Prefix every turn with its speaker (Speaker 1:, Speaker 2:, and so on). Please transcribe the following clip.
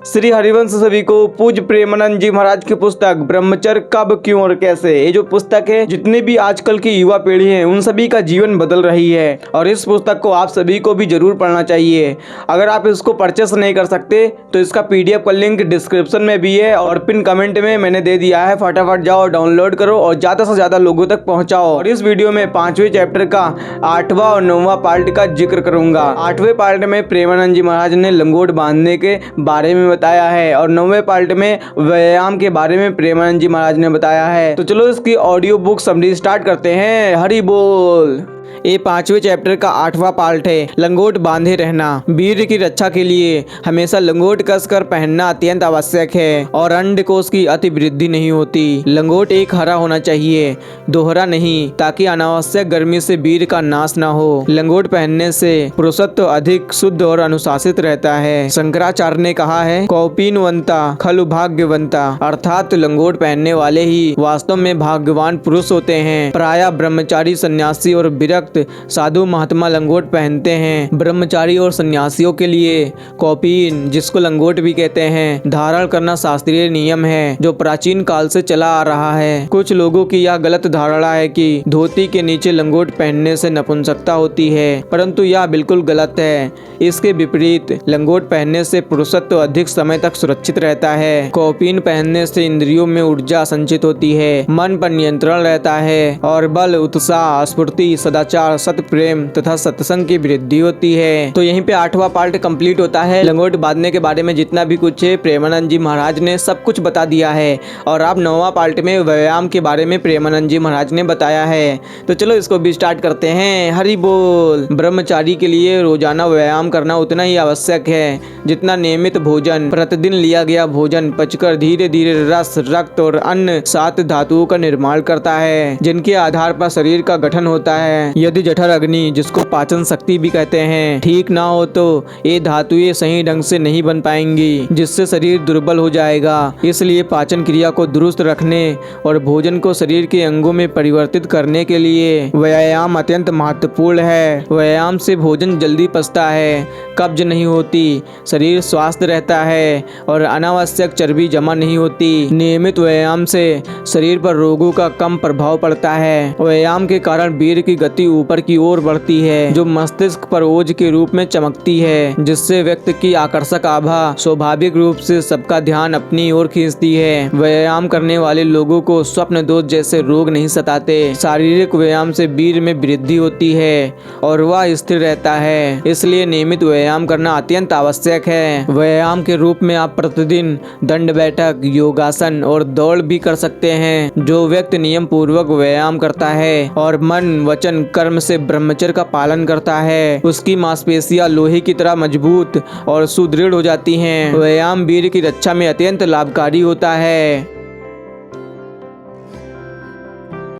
Speaker 1: श्री हरिवंश सभी को पूज्य प्रेमानंद जी महाराज की पुस्तक ब्रह्मचर्य कब, क्यों और कैसे, ये जो पुस्तक है जितने भी आजकल की युवा पीढ़ी है उन सभी का जीवन बदल रही है और इस पुस्तक को आप सभी को भी जरूर पढ़ना चाहिए। अगर आप इसको परचेस नहीं कर सकते तो इसका पीडीएफ का लिंक डिस्क्रिप्शन में भी है और पिन कमेंट में मैंने दे दिया है। फटाफट जाओ डाउनलोड करो और ज्यादा से ज्यादा लोगों तक पहुंचाओ। और इस वीडियो में 5वें चैप्टर का 8वां और 9वां पार्ट का जिक्र करूंगा। 8वें पार्ट में प्रेमानंद जी महाराज ने लंगोट बांधने के बारे में बताया है और 9वें पार्ट में व्यायाम के बारे में प्रेमानंद जी महाराज ने बताया है। तो चलो इसकी ऑडियो बुक समरी स्टार्ट करते हैं। हरि बोल। ये 5वें चैप्टर का 8वां पार्ट है, लंगोट बांधे रहना। वीर की रक्षा के लिए हमेशा लंगोट कसकर पहनना अत्यंत आवश्यक है और अंडकोश की अति वृद्धि नहीं होती। लंगोट एक हरा होना चाहिए, दोहरा नहीं, ताकि अनावश्यक गर्मी से वीर का नाश न हो। लंगोट पहनने से पुरुषत्व अधिक शुद्ध और अनुशासित रहता है। शंकराचार्य ने कहा है, कौपीनवंता खलु भाग्यवंता, अर्थात लंगोट पहनने वाले ही वास्तव में भाग्यवान पुरुष होते हैं। प्रायः ब्रह्मचारी, सन्यासी और विरक्त साधु महात्मा लंगोट पहनते हैं। ब्रह्मचारी और सन्यासियों के लिए कौपीन, जिसको लंगोट भी कहते हैं, धारण करना शास्त्रीय नियम है जो प्राचीन काल से चला आ रहा है। कुछ लोगों की यह गलत धारणा है कि धोती के नीचे लंगोट पहनने से नपुंसकता होती है, परंतु यह बिल्कुल गलत है। इसके विपरीत लंगोट पहनने से पुरुषत्व अधिक समय तक सुरक्षित रहता है। कौपीन पहनने से इंद्रियों में ऊर्जा संचित होती है, मन पर नियंत्रण रहता है और बल, उत्साह, स्फूर्ति, सदाचार, सत प्रेम तथा सत्संग की वृद्धि होती है। तो यहीं पे 8वां पार्ट कंप्लीट होता है। लंगोट बांधने के बारे में जितना भी कुछ है प्रेमानंद जी महाराज ने सब कुछ बता दिया है और अब 9वां पार्ट में व्यायाम के बारे में प्रेमानंद जी महाराज ने बताया है। तो चलो इसको भी स्टार्ट करते हैं। हरि बोल। ब्रह्मचारी के लिए रोजाना व्यायाम करना उतना ही आवश्यक है जितना नियमित भोजन। प्रतिदिन लिया गया भोजन पचकर धीरे धीरे रस, रक्त और अन्य 7 धातुओं का निर्माण करता है, जिनके आधार पर शरीर का गठन होता है। यदि जठर अग्नि, जिसको पाचन शक्ति भी कहते हैं, ठीक ना हो तो ये धातुएं सही ढंग से नहीं बन पाएंगी, जिससे शरीर दुर्बल हो जाएगा। इसलिए पाचन क्रिया को दुरुस्त रखने और भोजन को शरीर के अंगों में परिवर्तित करने के लिए व्यायाम अत्यंत महत्वपूर्ण है। व्यायाम से भोजन जल्दी पचता है, कब्ज नहीं होती, शरीर स्वस्थ रहता है और अनावश्यक चर्बी जमा नहीं होती। नियमित व्यायाम से शरीर पर रोगों का कम प्रभाव पड़ता है। व्यायाम के कारण वीर की गति ऊपर की ओर बढ़ती है, जो मस्तिष्क पर ओज के रूप में चमकती है, जिससे व्यक्ति की आकर्षक आभा स्वाभाविक रूप से सबका ध्यान अपनी ओर खींचती है। व्यायाम करने वाले लोगों को स्वप्न दोष जैसे रोग नहीं सताते। शारीरिक व्यायाम से वीर में वृद्धि होती है और वह स्थिर रहता है, इसलिए नियमित व्यायाम करना अत्यंत आवश्यक है। व्यायाम के रूप में आप प्रतिदिन दंड बैठक, योगासन और दौड़ भी कर सकते हैं। जो व्यक्ति नियम पूर्वक व्यायाम करता है और मन, वचन, कर्म से ब्रह्मचर्य का पालन करता है, उसकी मांसपेशियां लोहे की तरह मजबूत और सुदृढ़ हो जाती हैं। व्यायाम वीर की रक्षा में अत्यंत लाभकारी होता है।